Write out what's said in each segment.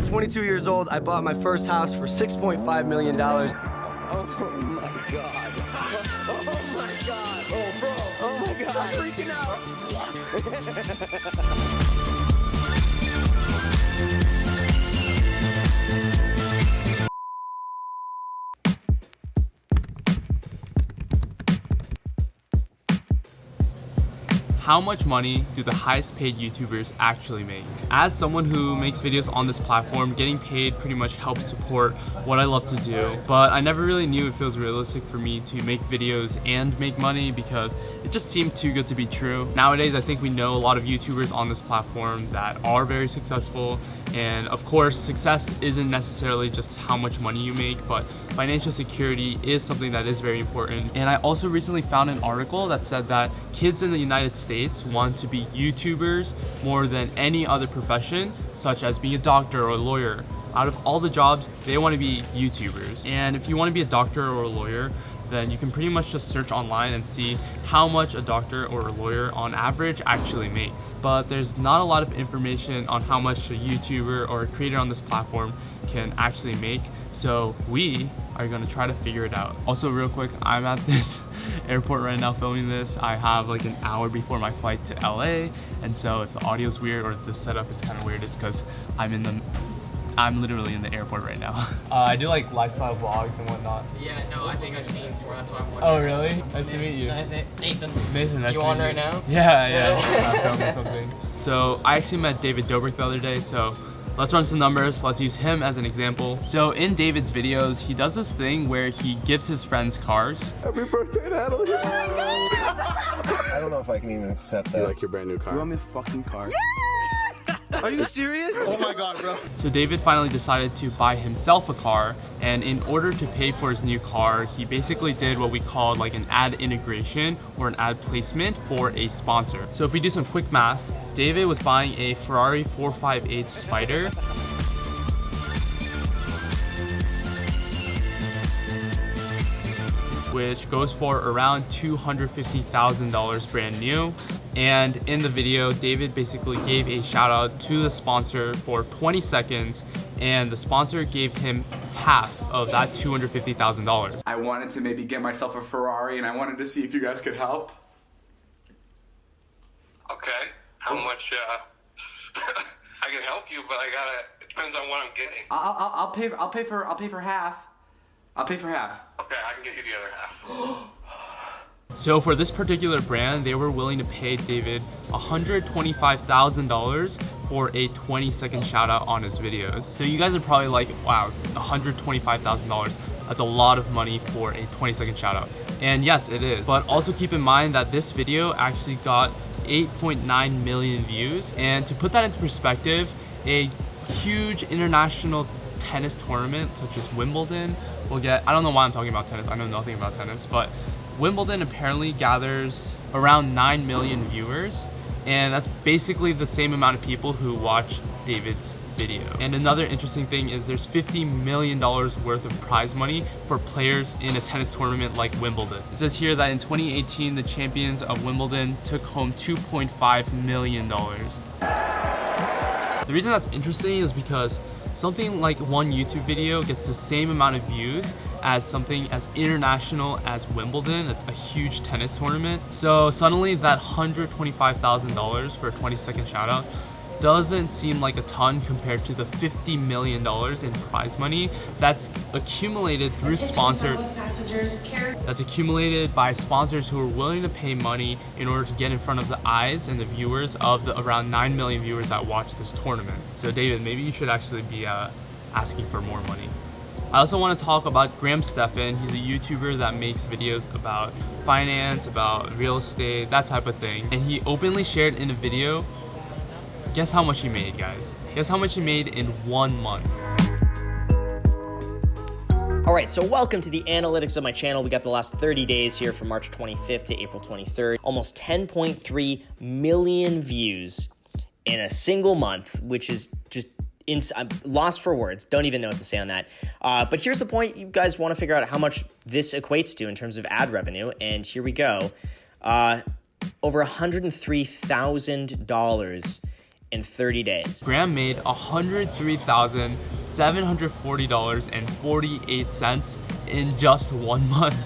22 years old. I bought my first house for $6.5 million. Oh my God. Oh my God. Oh, bro. Oh my God. I'm freaking out. How much money do the highest paid YouTubers actually make? As someone who makes videos on this platform, getting paid pretty much helps support what I love to do, but I never really knew if it was realistic for me to make videos and make money because it just seemed too good to be true. Nowadays, I think we know a lot of YouTubers on this platform that are very successful, and of course, success isn't necessarily just how much money you make, but financial security is something that is very important. And I also recently found an article that said that kids in the United States want to be YouTubers more than any other profession, such as being a doctor or a lawyer. Out of all the jobs, they want to be YouTubers. And if you want to be a doctor or a lawyer, then you can pretty much just search online and see how much a doctor or a lawyer on average actually makes. But there's not a lot of information on how much a YouTuber or a creator on this platform can actually make. So we are gonna try to figure it out. Also, real quick, I'm at this airport right now filming this. I have like an hour before my flight to LA, and so if the audio's weird or if the setup is kind of weird, it's because I'm literally in the airport right now. I do like lifestyle vlogs and whatnot. Yeah, no, I think I've seen before, that's why I'm wondering. Oh really? Nice to meet you. Nice to Nathan. Nathan, nice you to on meet right now? Yeah. I'm filming something. So I actually met David Dobrik the other day, so let's run some numbers. Let's use him as an example. So in David's videos, he does this thing where he gives his friends cars. Happy birthday, Natalie. I don't know if I can even accept that. You like your brand new car? You want me a fucking car? Are you serious? Oh my God, bro. So David finally decided to buy himself a car, and in order to pay for his new car, he basically did what we call like an ad integration or an ad placement for a sponsor. So if we do some quick math, David was buying a Ferrari 458 Spider, which goes for around $250,000 brand new. And in the video, David basically gave a shout out to the sponsor for 20 seconds, and the sponsor gave him half of that $250,000. I wanted to maybe get myself a Ferrari, and I wanted to see if you guys could help. Okay. How much? I can help you, but it depends on what I'm getting. I'll pay for half. I'll pay for half. Okay, I can get you the other half. So for this particular brand, they were willing to pay David $125,000 for a 20-second shout out on his videos. So you guys are probably like, wow, $125,000. That's a lot of money for a 20-second shout out. And yes, it is. But also keep in mind that this video actually got 8.9 million views. And to put that into perspective, a huge international tennis tournament such as Wimbledon will get, I don't know why I'm talking about tennis, I know nothing about tennis, but Wimbledon apparently gathers around 9 million viewers, and that's basically the same amount of people who watch David's video. And another interesting thing is there's $50 million worth of prize money for players in a tennis tournament like Wimbledon. It says here that in 2018, the champions of Wimbledon took home $2.5 million. The reason that's interesting is because something like one YouTube video gets the same amount of views as something as international as Wimbledon, a huge tennis tournament. So suddenly that $125,000 for a 20-second shout out doesn't seem like a ton compared to the $50 million in prize money that's accumulated through sponsors. That's accumulated by sponsors who are willing to pay money in order to get in front of the eyes and the viewers of the around 9 million viewers that watch this tournament. So David, maybe you should actually be asking for more money. I also want to talk about Stephan. He's a YouTuber that makes videos about finance, about real estate, that type of thing. And he openly shared in a video, guess how much he made, guys? Guess how much he made in 1 month. All right, so welcome to the analytics of my channel. We got the last 30 days here from March 25th to April 23rd. Almost 10.3 million views in a single month, which is just I'm lost for words. Don't even know what to say on that. But here's the point. You guys want to figure out how much this equates to in terms of ad revenue. And here we go. Over $103,000 in 30 days. Graham made $103,740.48 in just 1 month.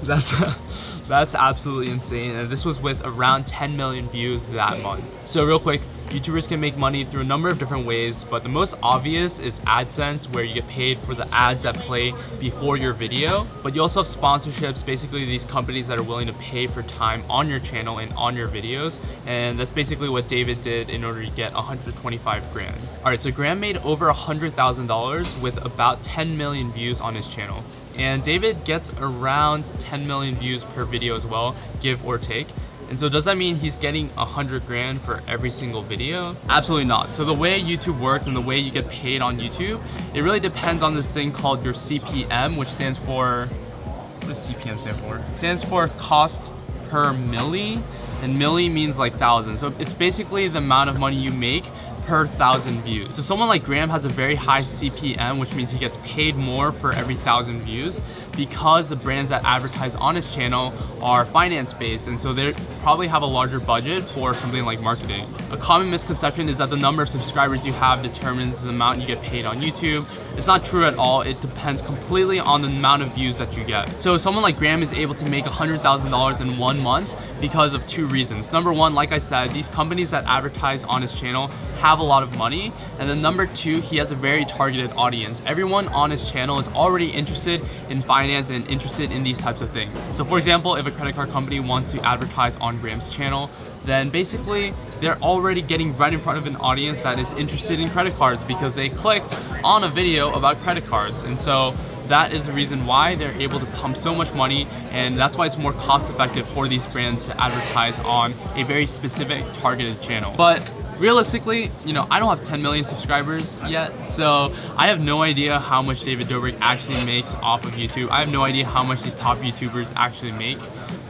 That's absolutely insane, and this was with around 10 million views that month. So real quick, YouTubers can make money through a number of different ways, but the most obvious is AdSense, where you get paid for the ads that play before your video. But you also have sponsorships, basically these companies that are willing to pay for time on your channel and on your videos, and that's basically what David did in order to get 125 grand. All right, so Graham made over $100,000 with about 10 million views on his channel. And David gets around 10 million views per video as well, give or take. And so does that mean he's getting 100 grand for every single video? Absolutely not. So the way YouTube works and the way you get paid on YouTube, it really depends on this thing called your CPM, which stands for, what does CPM stand for? It stands for cost per milli, and milli means like thousand. So it's basically the amount of money you make per 1,000 views. So someone like Graham has a very high CPM, which means he gets paid more for every 1,000 views because the brands that advertise on his channel are finance-based, and so they probably have a larger budget for something like marketing. A common misconception is that the number of subscribers you have determines the amount you get paid on YouTube. It's not true at all. It depends completely on the amount of views that you get. So someone like Graham is able to make $100,000 in 1 month because of 2 reasons. Number one, like I said, these companies that advertise on his channel have a lot of money. And then number 2, he has a very targeted audience. Everyone on his channel is already interested in finance and interested in these types of things. So for example, if a credit card company wants to advertise on Graham's channel, then basically they're already getting right in front of an audience that is interested in credit cards because they clicked on a video about credit cards. And so that is the reason why they're able to pump so much money, and that's why it's more cost effective for these brands to advertise on a very specific targeted channel. But realistically, you know, I don't have 10 million subscribers yet, so I have no idea how much David Dobrik actually makes off of YouTube. I have no idea how much these top YouTubers actually make.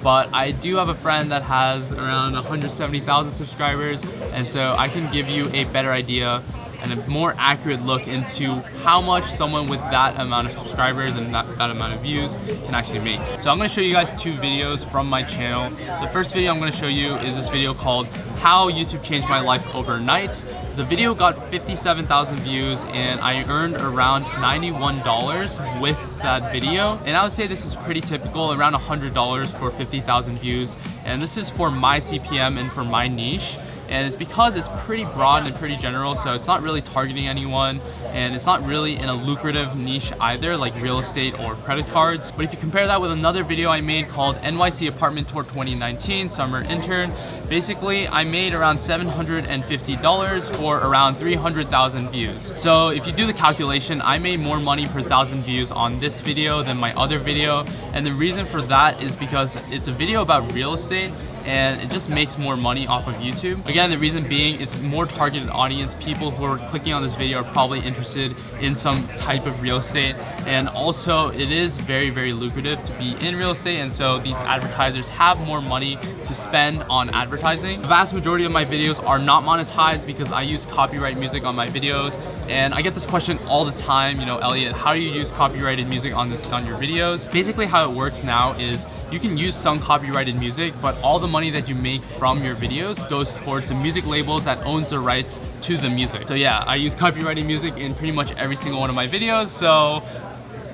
But I do have a friend that has around 170,000 subscribers, and so I can give you a better idea and a more accurate look into how much someone with that amount of subscribers and that amount of views can actually make. So I'm gonna show you guys 2 videos from my channel. The first video I'm gonna show you is this video called How YouTube Changed My Life Overnight. The video got 57,000 views and I earned around $91 with that video. And I would say this is pretty typical, around $100 for 50,000 views. And this is for my CPM and for my niche. And it's because it's pretty broad and pretty general, so it's not really targeting anyone, and it's not really in a lucrative niche either, like real estate or credit cards. But if you compare that with another video I made called NYC Apartment Tour 2019 Summer Intern, basically I made around $750 for around 300,000 views. So if you do the calculation, I made more money per 1,000 views on this video than my other video, and the reason for that is because it's a video about real estate and it just makes more money off of YouTube. Again, the reason being it's more targeted audience. People who are clicking on this video are probably interested in some type of real estate, and also it is very, very lucrative to be in real estate, and so these advertisers have more money to spend on advertising. The vast majority of my videos are not monetized because I use copyright music on my videos, and I get this question all the time, you know, Elliot, how do you use copyrighted music on your videos? Basically how it works now is you can use some copyrighted music, but all the money that you make from your videos goes towards the music labels that owns the rights to the music. So yeah, I use copyrighted music in pretty much every single one of my videos, so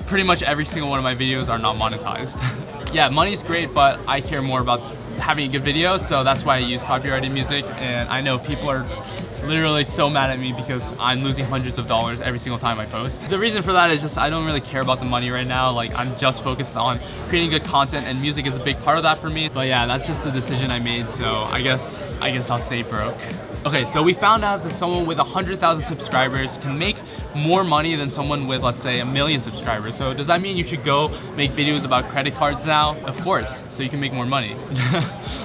pretty much every single one of my videos are not monetized. Yeah, money's great, but I care more about having a good video, so that's why I use copyrighted music, and I know people are literally so mad at me because I'm losing hundreds of dollars every single time I post. The reason for that is just I don't really care about the money right now. Like, I'm just focused on creating good content, and music is a big part of that for me. But yeah, that's just the decision I made, so I guess I'll stay broke. Okay, so we found out that someone with 100,000 subscribers can make more money than someone with, let's say, 1 million subscribers. So does that mean you should go make videos about credit cards now? Of course, so you can make more money.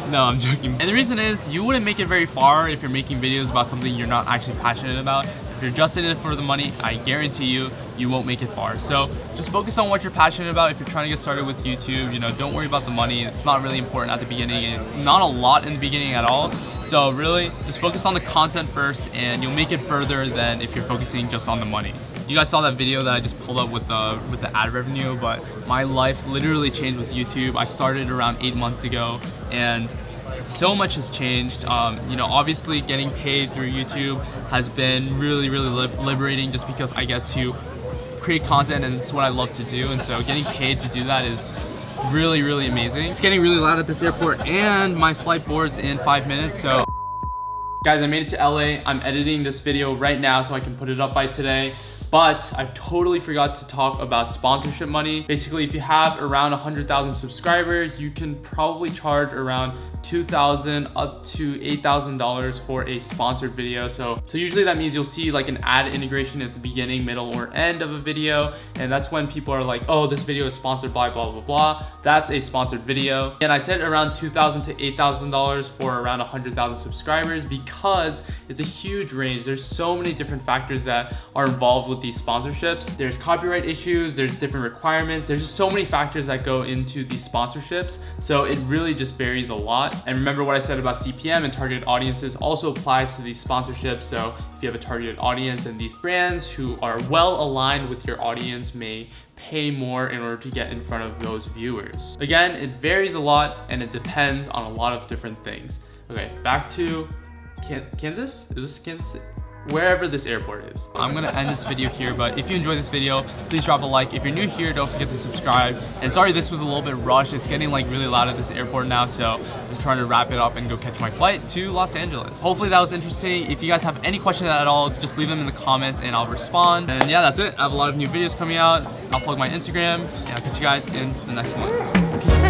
No, I'm joking. And the reason is you wouldn't make it very far if you're making videos about something you're not actually passionate about. If you're just in it for the money, I guarantee you won't make it far. So just focus on what you're passionate about. If you're trying to get started with YouTube, you know, don't worry about the money. It's not really important at the beginning. It's not a lot in the beginning at all. So really just focus on the content first, and you'll make it further than if you're focusing just on the money. You guys saw that video that I just pulled up with the ad revenue, but my life literally changed with YouTube. I started around 8 months ago, and so much has changed. You know, obviously getting paid through YouTube has been really liberating, just because I get to create content and it's what I love to do, and so getting paid to do that is really amazing. It's getting really loud at this airport and my flight board's in 5 minutes, so guys, I made it to LA. I'm editing this video right now so I can put it up by today. But I totally forgot to talk about sponsorship money. Basically, if you have around 100,000 subscribers, you can probably charge around $2,000 up to $8,000 for a sponsored video. So usually that means you'll see like an ad integration at the beginning, middle, or end of a video. And that's when people are like, oh, this video is sponsored by blah, blah, blah. That's a sponsored video. And I said around $2,000 to $8,000 for around 100,000 subscribers because it's a huge range. There's so many different factors that are involved with these sponsorships. There's copyright issues, there's different requirements, there's just so many factors that go into these sponsorships, so it really just varies a lot. And remember what I said about CPM and targeted audiences also applies to these sponsorships. So if you have a targeted audience, and these brands who are well aligned with your audience may pay more in order to get in front of those viewers. Again, it varies a lot and it depends on a lot of different things. Okay, back to Kansas? Is this Kansas? Wherever this airport is. I'm gonna end this video here, but if you enjoyed this video, please drop a like. If you're new here, don't forget to subscribe. And sorry this was a little bit rushed. It's getting like really loud at this airport now, so I'm trying to wrap it up and go catch my flight to Los Angeles. Hopefully that was interesting. If you guys have any questions at all, just leave them in the comments and I'll respond. And yeah, that's it. I have a lot of new videos coming out. I'll plug my Instagram and I'll catch you guys in the next one. Peace.